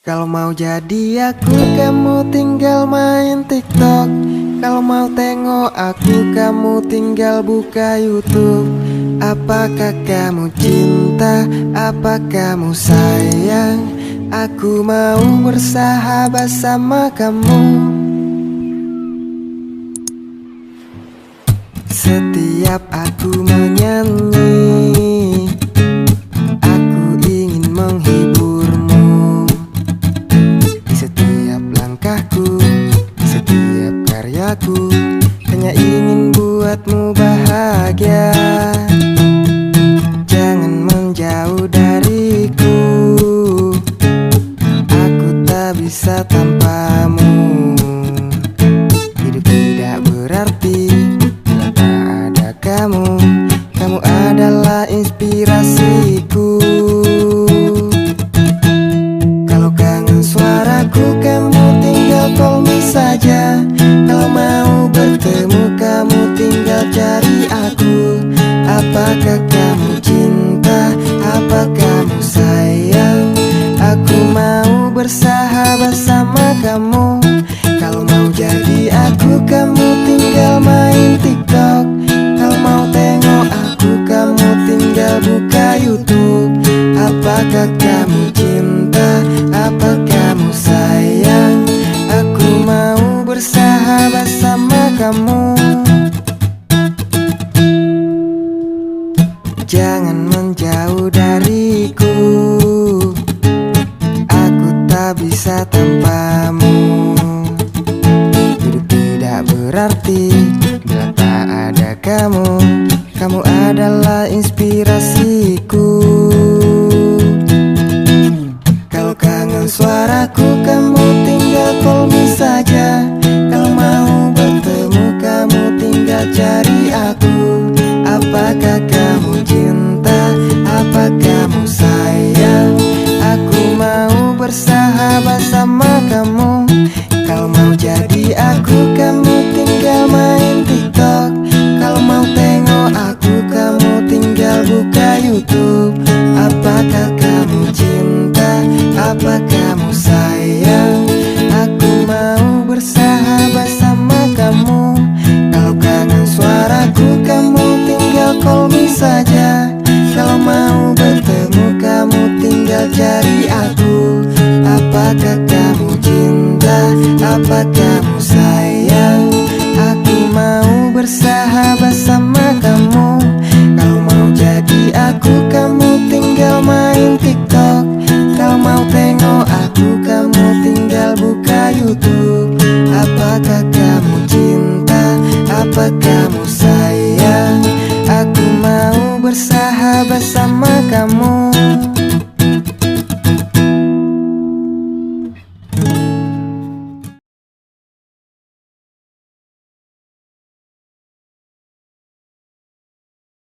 Kalau mau jadi aku, kamu tinggal main TikTok. Kalau mau tengok aku, kamu tinggal buka YouTube. Apakah kamu cinta? Apa kamu sayang? Aku mau bersahabat sama kamu. Setiap aku menyanyi, aku ingin menghiburmu. Di setiap langkahku, di setiap karyaku, hanya ingin buatmu bahagia. Jangan menjauh dariku, aku tak bisa tanpamu. Hidup tidak berarti bila tak ada kamu. Kamu adalah inspirasiku. Kalau kangen suaraku, kamu tinggal call me saja. Kalau mau bertemu, kamu tinggal cari aku. Apakah kamu cinta? Apa kamu sayang? Aku mau bersahabat sama kamu. Kalau mau jadi aku, kamu tinggal main TikTok. Kalau mau tengok aku, kamu tinggal buka YouTube. Apakah kamu cinta? Apa kamu sayang? Aku mau bersahabat sama kamu. Jangan menjauh dariku, aku tak bisa tanpamu. Hidup tidak berarti bila tak ada kamu. Kamu adalah inspirasiku. Kalau kangen suaraku, kamu tinggal call me saja. Kalau mau bertemu, kamu tinggal cari aku. Apakah kamu cinta? Apa kamu sayang? Aku mau bersahabat sama kamu. Kalau mau jadi aku, kamu tinggal main TikTok. Kalau mau tengok aku, kamu tinggal buka YouTube. Apakah kamu cinta? Apa kamu sayang? Aku mau bersahabat sama kamu. Kalau kangen suaraku, kamu tinggal call me saja. Kalau mau bertemu, kamu tinggal cari aku. Apakah kamu cinta? Apa kamu sayang? Aku mau bersahabat sama kamu. Kalau mau jadi aku, kamu tinggal main TikTok. Kalau mau tengok aku, kamu tinggal buka YouTube. Apakah